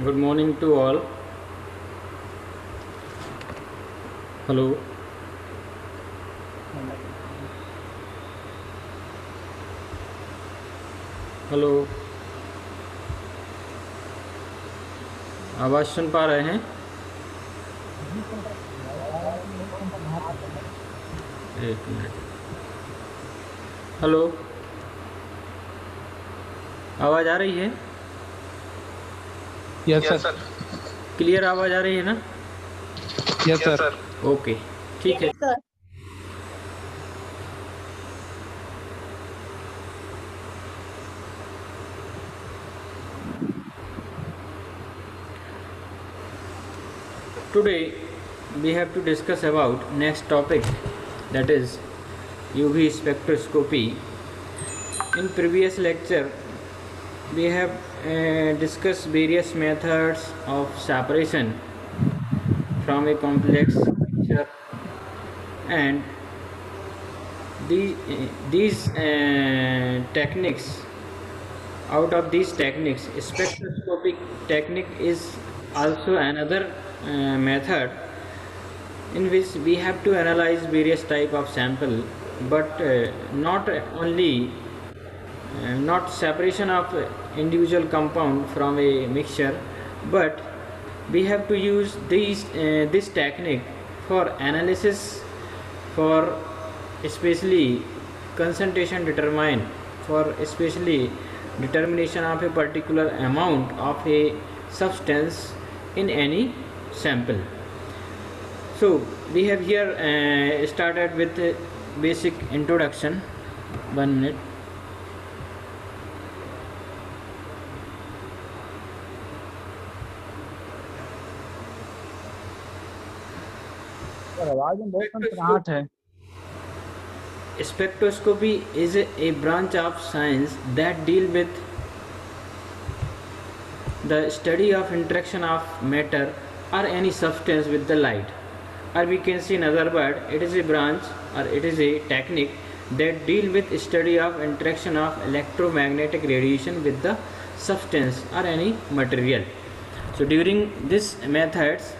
Good morning to all. Hello. Hello, आवाज़ सुन पा रहे हैं? एक मिनट। हेलो, आवाज़ आ रही है? Yes sir. क्लियर आवाज़ आ रही है ना? Yes sir. ओके, ठीक है। Sir. Today we have to discuss about next topic, that is UV spectroscopy. In previous lecture we have discussed various methods of separation from a complex picture, and these techniques, out of these techniques, spectroscopic technique is also another method in which we have to analyze various type of sample, but not only not separation of individual compound from a mixture, but we have to use this technique for analysis, for especially concentration determine, for especially determination of a particular amount of a substance in any sample. So we have here started with a basic introduction. 1 minute. आवाज में बहुत कंपनाहट है। Spectroscopy is a branch of science that deal with the study of interaction of matter or any substance with the light, or we can say in other word, it is a branch or it is a technique that deal with study of interaction of electromagnetic radiation with the substance or any material. So during this methods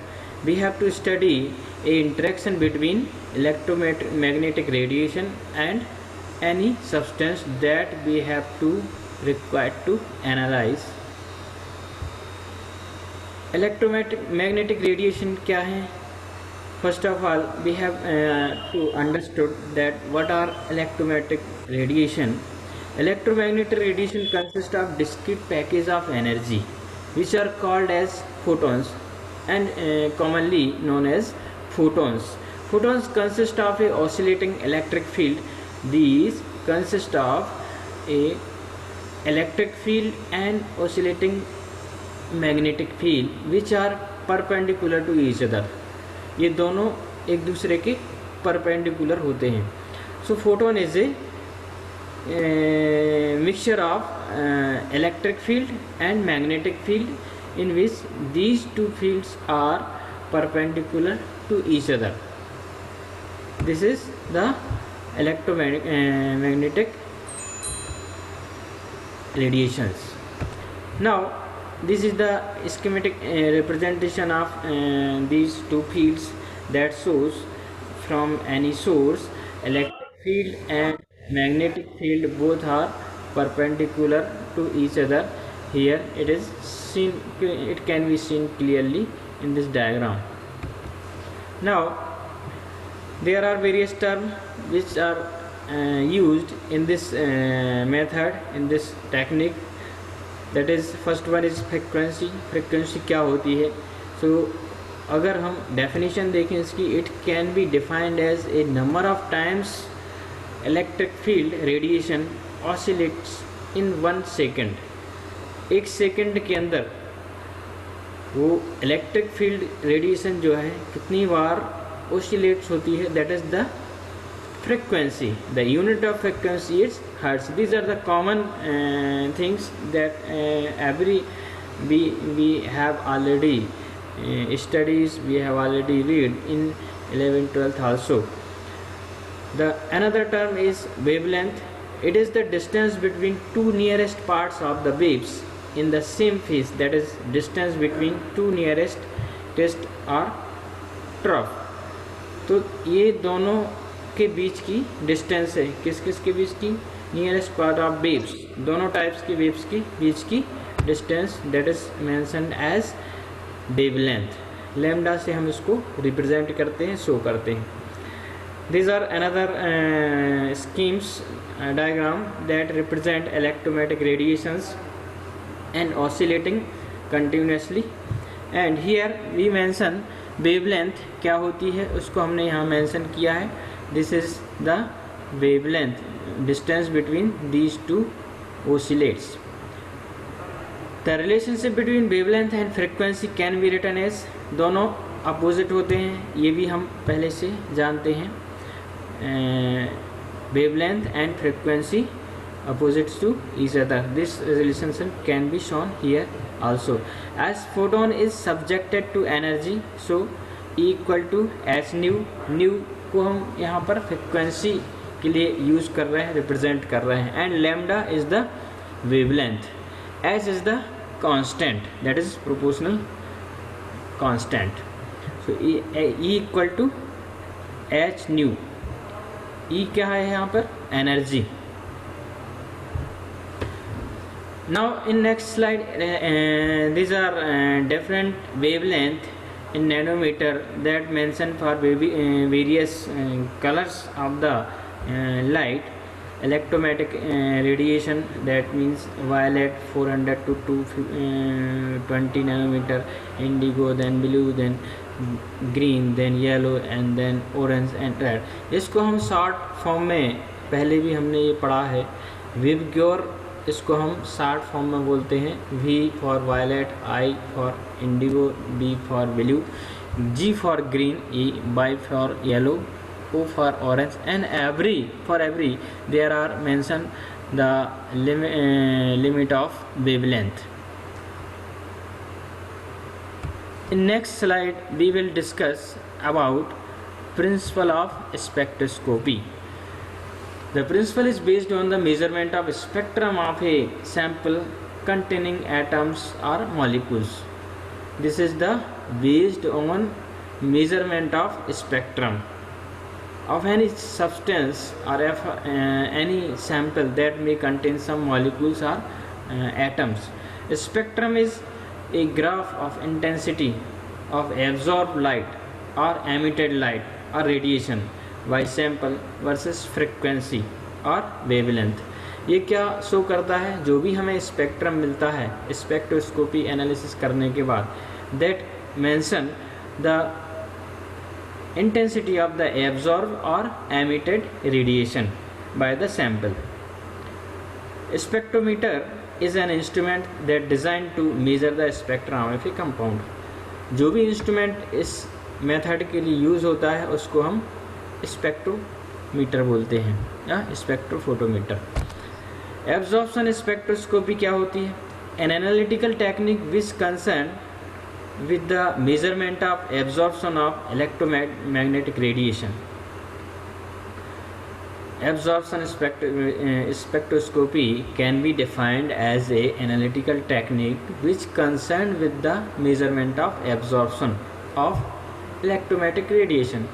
we have to study a interaction between electromagnetic radiation and any substance that we have to required to analyze. Electromagnetic radiation क्या है? First of all, we have to understood that what are electromagnetic radiation. Electromagnetic radiation consists of discrete package of energy which are called as photons and commonly known as photons. Photons consist of a oscillating electric field. These consist of a electric field and oscillating magnetic field which are perpendicular to each other. ये दोनों एक दूसरे के perpendicular होते हैं. So photon is a mixture of electric field and magnetic field in which these two fields are perpendicular to each other. This is the electromagnetic radiations. Now this is the schematic representation of these two fields that shows from any source electric field and magnetic field both are perpendicular to each other. Here it is seen, it can be seen clearly in this diagram. Now there are various terms which are used in this method, in this technique. That is, first one is frequency. Frequency क्या होती है? So अगर हम definition देखें इसकी, it can be defined as a number of times electric field radiation oscillates in 1 second. 1 second के अंदर वो इलेक्ट्रिक फील्ड रेडिएशन जो है कितनी बार oscillates होती है, that is the frequency. The unit of frequency is hertz. These are the common things that we have already studies, we have already read in 11th 12th also. The another term is wavelength. It is the distance between two nearest parts of the waves in the same phase, that is distance between two nearest test or trough. तो ये दोनों के बीच की distance है, किस किस के बीच की, नियरेस्ट पार्ट ऑफ वेव्स, दोनों टाइप्स की वेव्स के बीच की distance, that is mentioned as wavelength. Lambda से हम इसको रिप्रेजेंट करते हैं, शो करते हैं। These are another schemes diagram that represent electromagnetic radiations and oscillating continuously, and here we mention wavelength क्या होती है उसको हमने यहाँ मेंशन किया है। This is the wavelength, distance between these two oscillates. The relationship between wavelength and frequency can be written as, दोनों opposite होते हैं, ये भी हम पहले से जानते हैं। wavelength and frequency opposites to each other. This relationship can be shown here also. As photon is subjected to energy, so E equal to h nu, nu को हम यहाँ पर frequency के लिए यूज कर रहे हैं, रिप्रेजेंट कर रहे हैं, and lambda is the wavelength, h is the constant, that is proportional constant. So E equal to h nu, E क्या है यहाँ पर, energy. Now in next slide these are different wavelength in nanometer that mention for various colors of the light. Electromagnetic radiation, that means violet 400 to 220 nanometer, indigo, then blue, then green, then yellow and then orange and red. इसको हम short form में पहले भी हमने ये पढ़ा है, VIBGYOR इसको हम शॉर्ट फॉर्म में बोलते हैं। V for violet, I for indigo, B for blue, G for green, E Y for yellow, O for orange and for every there are mention the limit of wavelength. In next slide we will discuss about principle of spectroscopy. The principle is based on the measurement of spectrum of a sample containing atoms or molecules. This is the based on measurement of spectrum of any substance or of any sample that may contain some molecules or atoms. Spectrum is a graph of intensity of absorbed light or emitted light or radiation by sample versus frequency or wavelength. ये क्या show करता है, जो भी हमें spectrum मिलता है spectroscopy analysis करने के बाद, that mention the intensity of the absorbed or emitted radiation by the sample. Spectrometer is an instrument that designed to measure the spectrum of a compound. जो भी इंस्ट्रूमेंट इस मेथड के लिए यूज़ होता है उसको हम स्पेक्ट्रोमीटर बोलते हैं या स्पेक्ट्रोफोटोमीटर। एब्जॉर्प्शन स्पेक्ट्रोस्कोपी क्या होती है? An analytical technique which concern with the measurement of absorption of electromagnetic radiation. Absorption spectroscopy can be defined as a analytical technique which concerned with the measurement of absorption of electromagnetic radiation.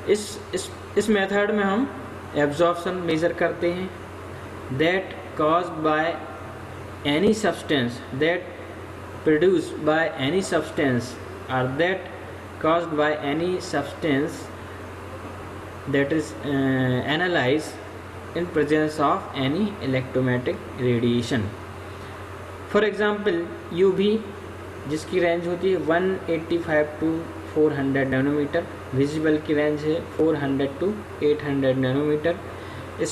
इस method में हम absorption major करते हैं that caused by any substance, that produced by any substance, or that caused by any substance that is analyzed in presence of any electromagnetic radiation. For example, UV जिसकी range होती है 185 to 400 nanometre, visible की range है 400 to 800 nanometre.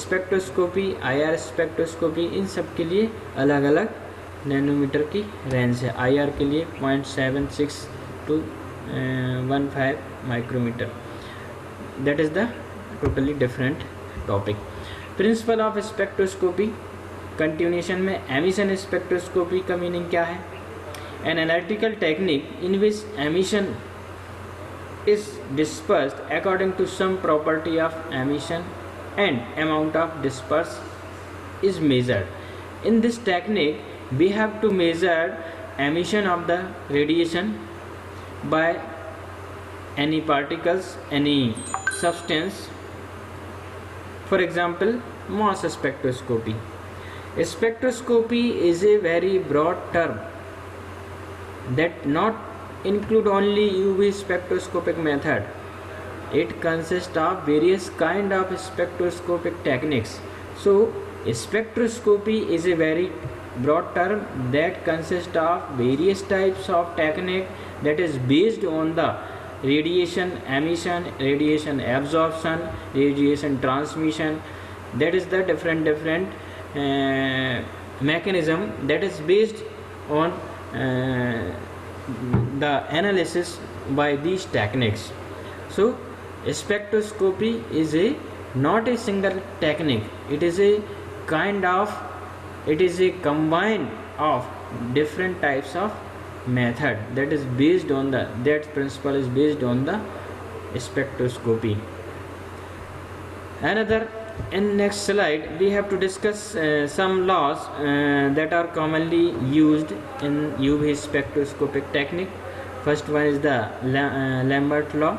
Spectroscopy, IR spectroscopy, इन सब के लिए अलग अलग नैनोमीटर की रेंज है। IR के लिए 0.76 to 15 micrometer. That is the totally different topic. Principle of spectroscopy continuation में एमिशन स्पेक्ट्रोस्कोपी का मीनिंग क्या है? An analytical technique in which emission is dispersed according to some property of emission and amount of disperse is measured. In this technique, we have to measure emission of the radiation by any particles, any substance. For example, mass spectroscopy. Spectroscopy is a very broad term that not include only UV spectroscopic method. It consists of various kind of spectroscopic techniques. So spectroscopy is a very broad term that consists of various types of technique that is based on the radiation emission, radiation absorption, radiation transmission. That is the different mechanism that is based on the analysis by these techniques. So spectroscopy is not a single technique. It is a combine of different types of method that is based on that principle is based on the spectroscopy. In next slide we have to discuss some laws that are commonly used in UV spectroscopic technique. First one is the Lambert law.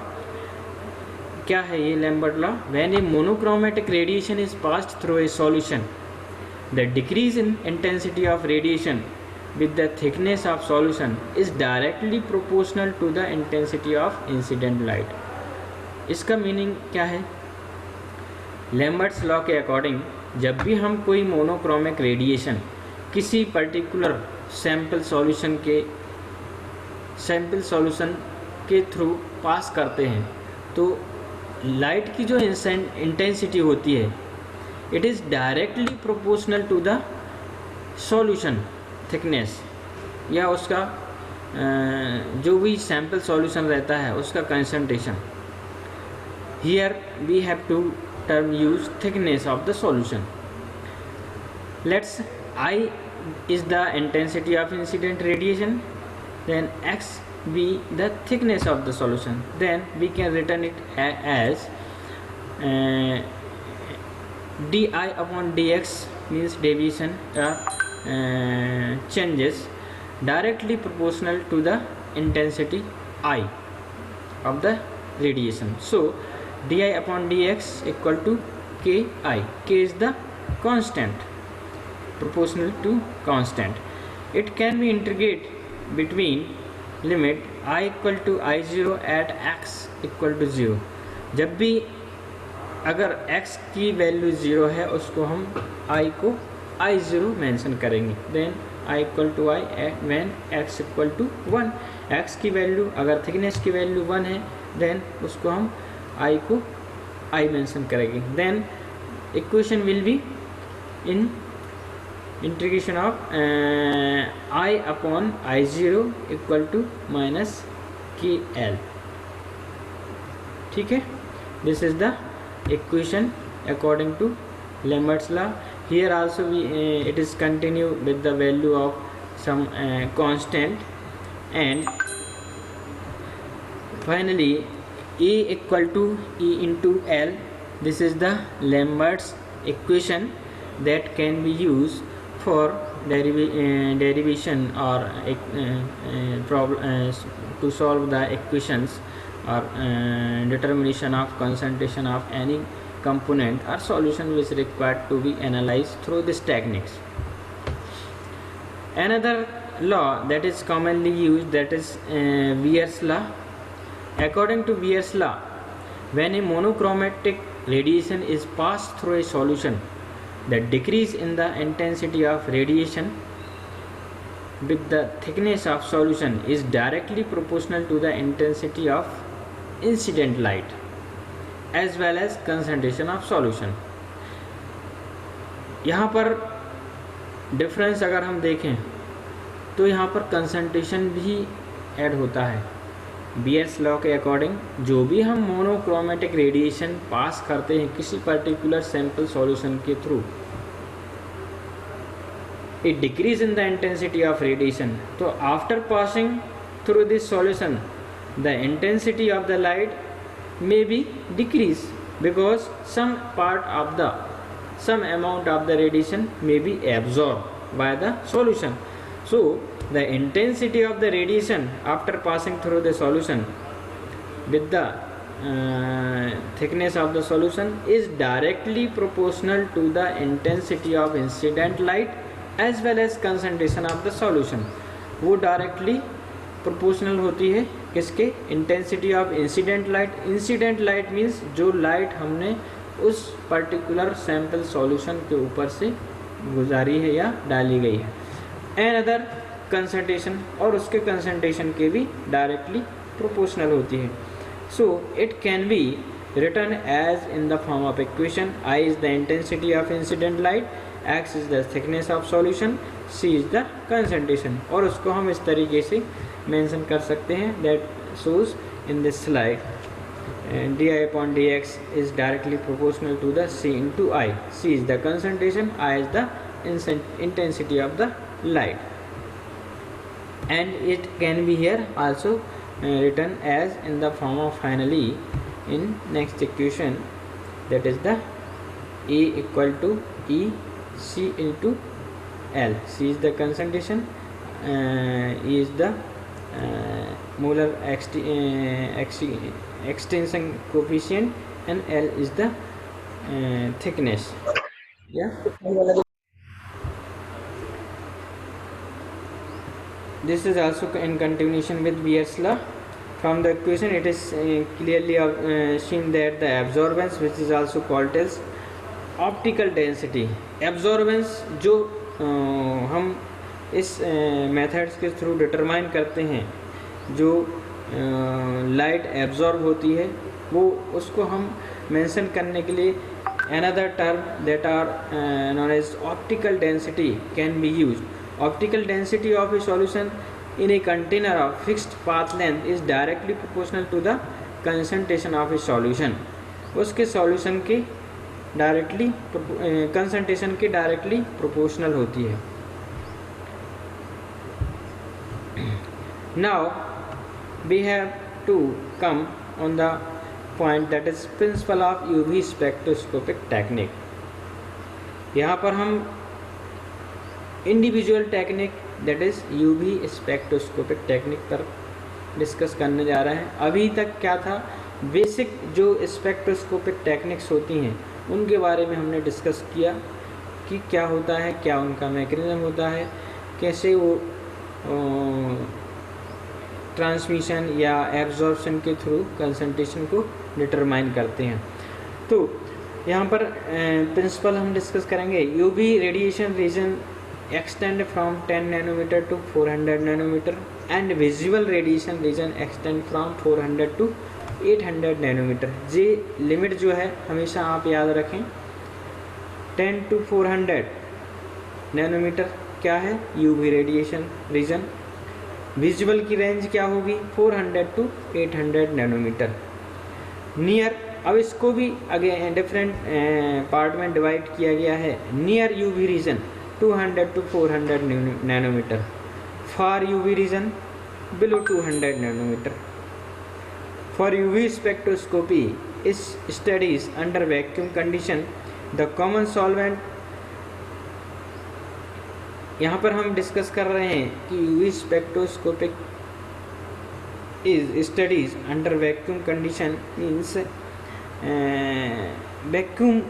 क्या है ये Lambert law? When a monochromatic radiation is passed through a solution, the decrease in intensity of radiation with the thickness of solution is directly proportional to the intensity of incident light. इसका meaning क्या है? Lambert's law के according जब भी हम कोई monochromic radiation किसी particular sample solution के थ्रू पास करते हैं तो लाइट की जो इंटेंसिटी होती है it is directly proportional to the solution thickness या उसका जो भी सैंपल सॉल्यूशन रहता है उसका concentration. Here we have to term use thickness of the solution. Let's I is the intensity of incident radiation, then x be the thickness of the solution. Then we can written it as di upon dx means deviation changes directly proportional to the intensity I of the radiation. So di upon dx equal to ki. K is the constant, proportional to constant. It can be integrated between limit I equal to I0 at x equal to 0. जब भी अगर x की value 0 है उसको हम I को I0 mention करेंगे. Then I equal to I when x equal to 1. x की वैल्यू अगर थिकनेस की वैल्यू 1 है देन उसको हम I को I मेंशन करेंगे. Then equation will be in integration of I upon I0 equal to minus KL. ठीक है, this is the equation according to Lambert's law. Here also it is continue with the value of some constant, and finally A equal to E into L. This is the Lambert's equation that can be used for derivation or to solve the equations or determination of concentration of any component or solution which is required to be analyzed through these techniques. Another law that is commonly used, that is Weir's law. According to Weir's law, when a monochromatic radiation is passed through a solution, the decrease in the intensity of radiation with the thickness of solution is directly proportional to the intensity of incident light as well as concentration of solution. यहाँ पर difference अगर हम देखें तो यहाँ पर concentration भी add होता है. बीयर्स लॉ के अकॉर्डिंग जो भी हम मोनोक्रोमेटिक रेडिएशन पास करते हैं किसी पर्टिकुलर सैंपल सॉल्यूशन के through, it decrease in the intensity of radiation. तो after passing through this solution the intensity of the light may be decrease because some amount of the radiation may be absorbed by the solution. So the intensity of the radiation after passing through the solution with the thickness of the solution is directly proportional to the intensity of incident light as well as concentration of the solution. वो directly proportional होती है किसके, intensity of incident light. Incident light means जो light हमने उस particular sample solution के ऊपर से गुजारी है या डाली गई है. एंड अदर कंसंट्रेशन, और उसके कंसंट्रेशन के भी डायरेक्टली प्रोपोर्शनल होती है. So it can be written as in the form of equation: I is the intensity of incident light, X is the thickness of solution, C is the concentration. और उसको हम इस तरीके से मेंशन कर सकते हैं that shows in this slide. Di upon dx is directly proportional to the C into I. C is the concentration, I is the intensity of the light. And it can be here also written as in the form of finally in next equation, that is the A equal to E C into L. C is the concentration, E is the molar extension coefficient, and L is the thickness. Yeah. This is also in continuation with Beer's law. From the equation it is clearly seen that the absorbance, which is also called as optical density, absorbance जो हम इस methods के through determine करते हैं, जो light absorb होती है वो उसको हम मेंशन करने के लिए another term that are known as optical density can be used. Optical density of a solution in a container of fixed path length is directly proportional to the concentration of a solution. उसके solution के directly concentration के directly proportional होती है. Now we have to come on the point that is principle of UV spectroscopic technique. यहाँ पर हम individual technique that is UV spectroscopic technique पर discuss करने जा रहे हैं. अभी तक क्या था, बेसिक जो स्पेक्ट्रोस्कोपिक टेक्निक्स होती हैं उनके बारे में हमने डिस्कस किया कि क्या होता है, क्या उनका मैकेनिज्म होता है, कैसे वो ट्रांसमिशन या एब्जॉर्प्शन के थ्रू कंसंट्रेशन को डिटरमाइन करते हैं. तो यहाँ पर प्रिंसिपल हम डिस्कस करेंगे. UV radiation region extend from 10 nanometer to 400 nanometer and visual radiation region extend from 400 to 800 nanometer. ये लिमिट जो है हमेशा आप याद रखें, 10 to 400 नैनोमीटर क्या है, यूवी रेडिएशन रीजन. विजुअल की रेंज क्या होगी, 400 to 800 नैनोमीटर. नियर, अब इसको भी अगेन डिफरेंट पार्ट में डिवाइड किया गया है. Near UV region 200 to 400 nanometer. Far UV region below 200 nanometer. For UV spectroscopy is studies under vacuum condition. The common solvent, यहाँ पर हम डिस्कस कर रहे हैं कि UV spectroscopic is studies under vacuum condition means vacuum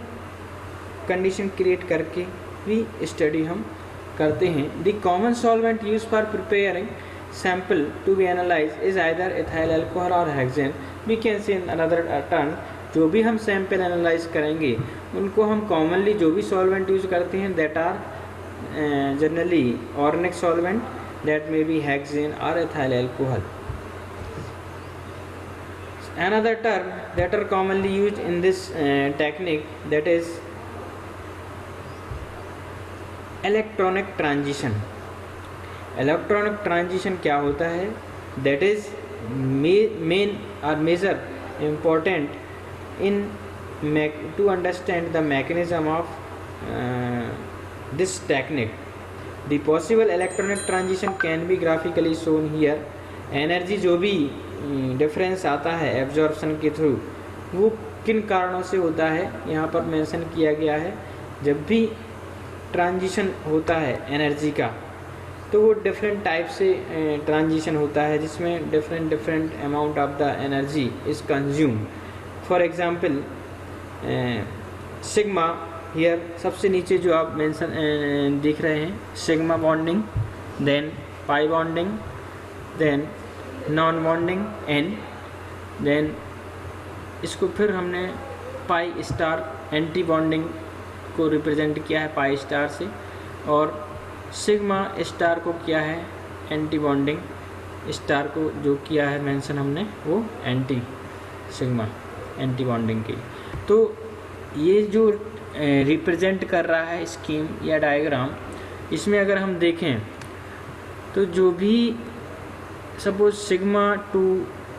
condition create करके भी study हम करते हैं. The common solvent use for preparing sample to be analyse is either ethyl alcohol और hexane. We can say in another term, जो भी हम sample analyse करेंगे उनको हम कॉमनली जो भी सॉल्वेंट यूज करते हैं that are generally organic solvent, that may be hexane और ethyl alcohol. Another term that are commonly used in this technique, that is electronic transition. Electronic transition क्या होता है, दैट इज मेन और major important in to understand the mechanism of this technique. The possible electronic transition can be graphically shown here. Energy जो भी difference आता है absorption के through वो किन कारणों से होता है यहाँ पर मेंशन किया गया है. जब भी ट्रांजिशन होता है एनर्जी का, तो वो डिफरेंट टाइप से ट्रांजिशन होता है जिसमें different amount of the energy is consume. For example sigma here, सबसे नीचे जो आप मेंशन दिख रहे हैं, sigma bonding, then pi bonding, then non bonding N, then इसको फिर हमने पाई स्टार एंटी बॉन्डिंग को रिप्रेजेंट किया है पाई स्टार से, और सिग्मा स्टार को किया है एंटी बॉन्डिंग स्टार को जो किया है मेंशन हमने वो एंटी सिग्मा एंटी बॉन्डिंग की। तो ये जो रिप्रेजेंट कर रहा है स्कीम या डायग्राम, इसमें अगर हम देखें तो जो भी सपोज सिग्मा टू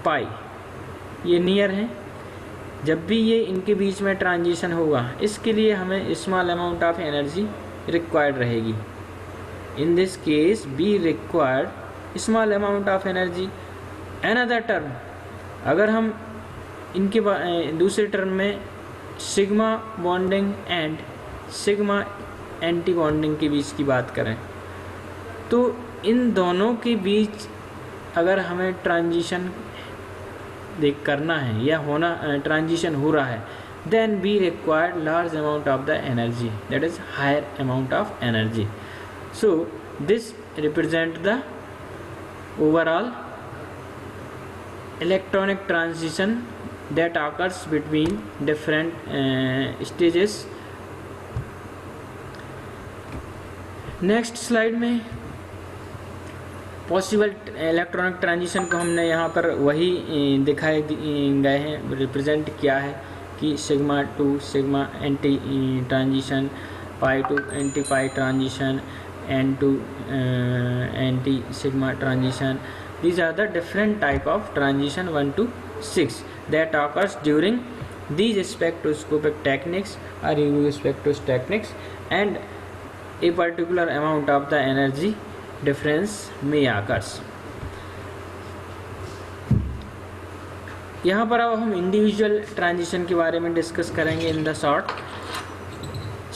पाई ये नियर हैं, जब भी ये इनके बीच में ट्रांजिशन होगा इसके लिए हमें small amount of energy required रहेगी। In this case be required small amount of energy. Another term, अगर हम इनके दूसरे टर्म में sigma bonding and sigma anti bonding के बीच की बात करें, तो इन दोनों के बीच अगर हमें ट्रांजिशन करना है या होना ट्रांजिशन हो रहा है, then be required large amount of the energy, that is higher amount of energy. So this represent the overall electronic transition that occurs between different stages। Next slide में पॉसिबल इलेक्ट्रॉनिक ट्रांजिशन को हमने यहाँ पर वही दिखाए गए हैं, represent किया है कि sigma to sigma anti transition, pi to anti pi transition, N to anti sigma transition. These are the different type of transition 1 to 6 that occurs during these spectroscopic techniques or UV spectroscopic techniques, and a particular amount of the energy difference may occurs। यहाँ पर अब हम individual transition के बारे में discuss करेंगे in the short.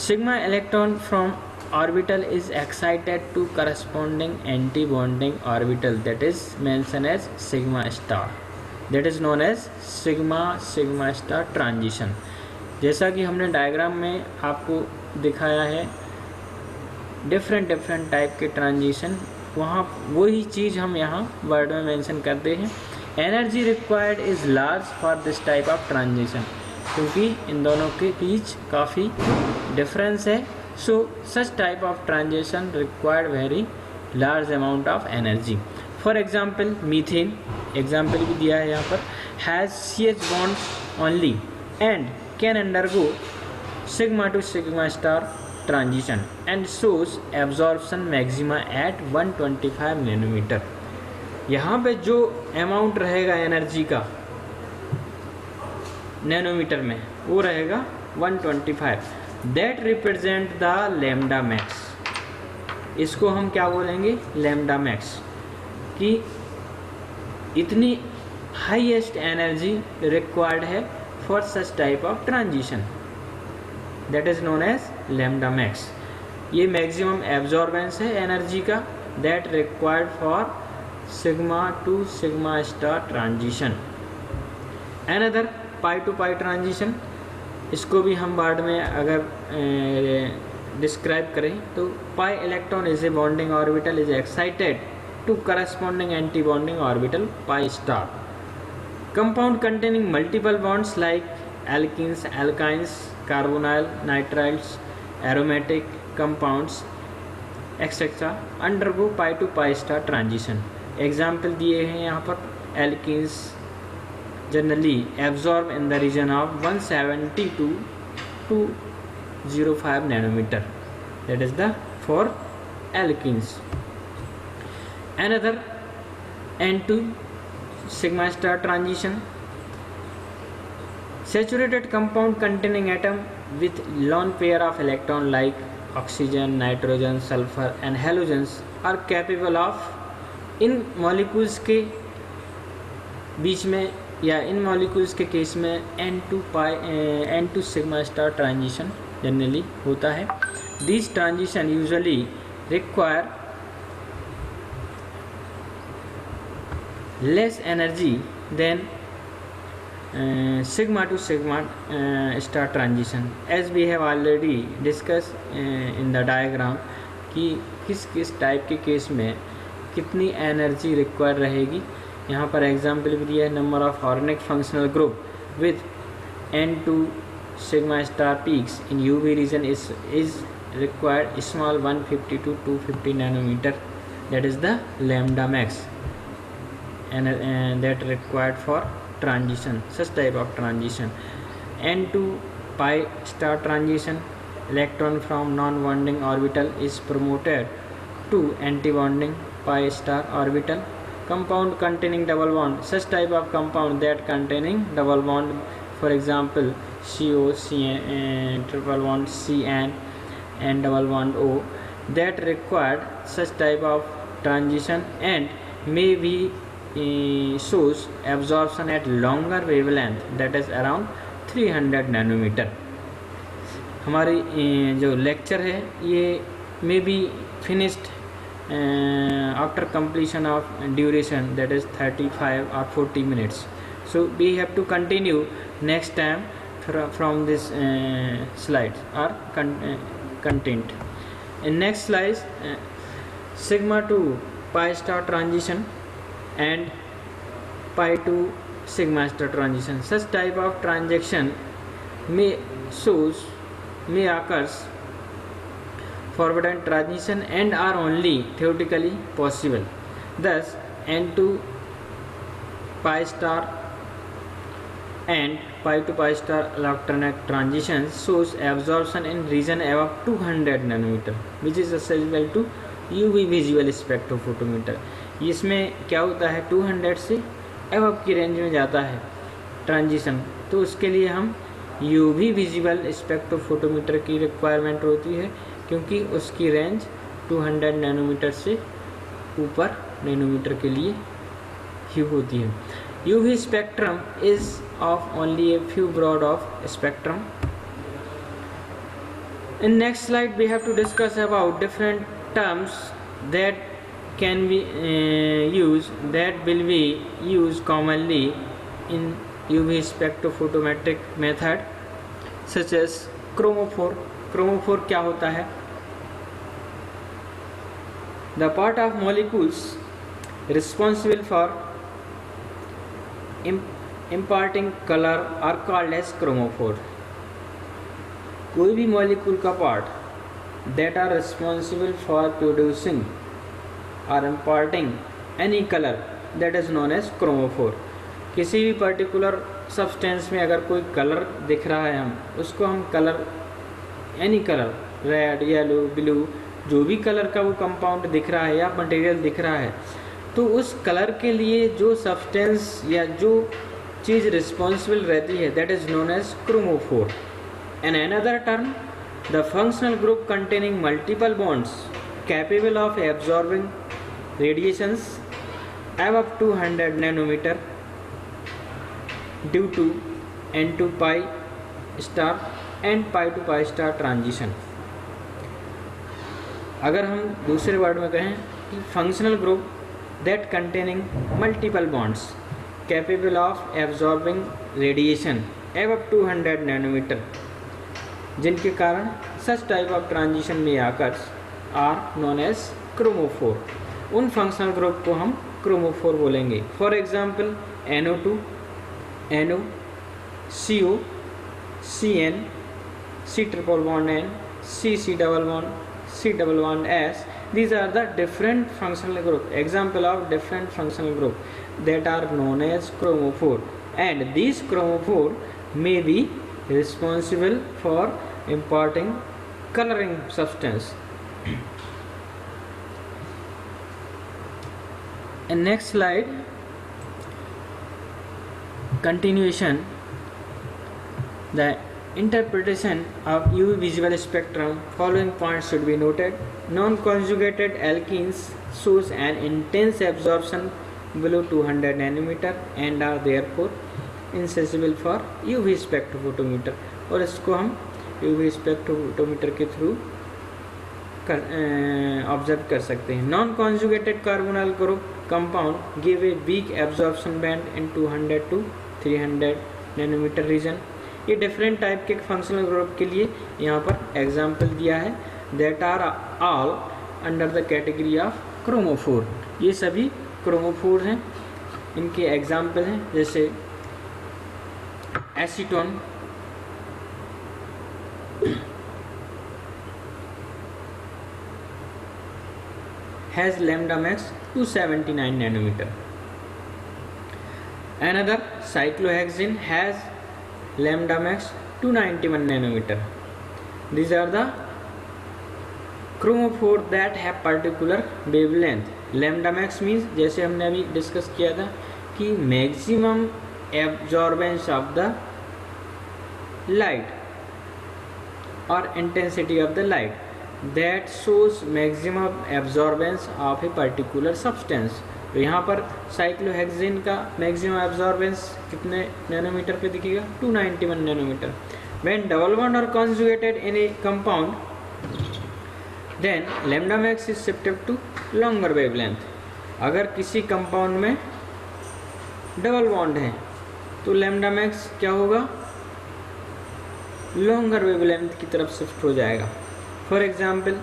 Sigma electron from orbital is excited to corresponding anti-bonding orbital that is mentioned as sigma star, that is known as sigma star transition। जैसा कि हमने डायग्राम में आपको दिखाया है डिफरेंट टाइप के ट्रांजिशन, वहाँ वही चीज़ हम यहाँ वर्ड में मेंशन करते हैं। Energy required is large for this type of transition, क्योंकि इन दोनों के बीच काफ़ी डिफरेंस है। So such type of transition required very large amount of energy। For example, methane example भी दिया है यहाँ पर, has CH bonds only and can undergo sigma to sigma star transition and shows absorption maxima at 125 nanometer। यहाँ पे जो amount रहेगा energy का नैनोमीटर में वो रहेगा 125, that represent the lambda max. इसको हम क्या बोलेंगे, लैम्डा मैक्स, कि इतनी हाईएस्ट एनर्जी रिक्वायर्ड है for such type of transition, that is known as lambda max. ये मैक्सिमम एब्जॉर्बेंस है एनर्जी का that required for sigma to sigma star transition. Another pi to pi transition, इसको भी हम बाद में अगर डिस्क्राइब करें तो pi electron is a bonding orbital is excited to corresponding anti bonding orbital pi star. Compound containing multiple bonds like alkenes, alkynes, carbonyl, nitriles, aromatic compounds etcetera undergo pi to pi star transition. Example दिए हैं यहाँ पर, alkenes generally absorb in the region of 170 to 205 nanometer, that is the for alkenes। Another N2 sigma star transition, saturated compound containing atom with lone pair of electron like oxygen, nitrogen, sulfur and halogens are capable of, in molecules के बीच में या इन molecules के case में N2 sigma star transition generally होता है. These transition usually require less energy than sigma to sigma star transition, as we have already discussed in the diagram कि किस type के केस में कितनी एनर्जी रिक्वायर रहेगी. यहाँ पर एग्जाम्पल भी दिया है. Number of harmonic functional group with n2 sigma star peaks in UV region is required small 150 to 250 nanometer, that is the lambda max, and that required for transition, such type of transition. n2 pi star transition, electron from non-bonding orbital is promoted to anti-bonding pi star orbital. Compound containing double bond, such type of compound that containing double bond, for example CO, CN, triple bond CN and double bond O, that required such type of transition and may be shows absorption at longer wavelength, that is around 300 nanometer. हमारी जो lecture है ये may be finished after completion of duration, that is 35 or 40 minutes. So we have to continue next time from this slides or content. In next slides, sigma to pi star transition and pi to sigma star transition. Such type of transaction may occurs forbidden transition and are only theoretically possible. Thus n2 pi star and pi to pi star electronic transition shows absorption in region above 200 nanometer, which is accessible to UV visual spectrophotometer. इसमें क्या होता है, 200 से above की range में जाता है transition, तो उसके लिए हम UV विजुअल स्पेक्ट्रोफोटोमीटर की रिक्वायरमेंट होती है, क्योंकि उसकी रेंज 200 नैनोमीटर से ऊपर नैनोमीटर के लिए ही होती है. UV spectrum is of only a few broad of spectrum. In next slide we have to discuss about different terms that can be that will be used commonly in UV spectrophotometric method, such as chromophore. Chromophore क्या होता है? The part of molecules responsible for imparting color are called as chromophore. कोई भी molecule का part that are responsible for producing or imparting any color, that is known as chromophore. किसी भी particular substance में अगर कोई कलर दिख रहा है, हम उसको हम colour, any colour, red, yellow, blue, जो भी कलर का वो कंपाउंड दिख रहा है या मटेरियल दिख रहा है, तो उस कलर के लिए जो सब्सटेंस या जो चीज़ रिस्पॉन्सिबल रहती है, that is known as chromophore. And another term, the functional group containing multiple bonds capable of absorbing radiations above 200 nanometer due to n2 pi star and pi to pi star transition. अगर हम दूसरे word में कहें कि functional group that containing multiple bonds capable of absorbing radiation above 200 nanometer, जिनके कारण such type of transition में occurs are known as chromophore. उन फंक्शनल ग्रुप को हम क्रोमोफोर बोलेंगे. For example NO2, NO, CO, CN, C triple bond N, C double bond, C double bond S. These are the different functional group, example of different functional group that are known as chromophore, and these chromophore may be responsible for imparting coloring substance. In next slide, continuation, the interpretation of UV visual spectrum, following points should be noted. Non-conjugated alkenes shows an intense absorption below 200 nanometer and are therefore inaccessible for UV spectrophotometer. और इसको हम UV spectrometer के through observe कर सकते हैं। Non conjugated carbonyl group compound give a weak absorption band in 200 to 300 nanometre region. ये different type के functional group के लिए यहाँ पर एग्जाम्पल दिया है, that are all under the category of chromophore. ये सभी क्रोमोफोर हैं, इनके एग्जाम्पल हैं जैसे acetone, has lambda max 279 nanometer. Another cyclohexane has lambda max 291 nanometer. These are the chromophore that have particular wavelength. Lambda max means जैसे हमने अभी discuss किया था कि maximum absorbance of the light or intensity of the light that shows maximum absorbance of a particular substance. तो यहाँ पर cyclohexane का मैक्सिमम एब्जॉर्बेंस कितने नैनोमीटर पे दिखेगा? 291 nanometre. When double bond are conjugated in a compound, then lambda max is shifted to longer wavelength. अगर किसी compound में डबल बॉन्ड है तो लैम्डा मैक्स क्या होगा? लॉन्गर वेवलेंथ की तरफ शिफ्ट हो जाएगा। For example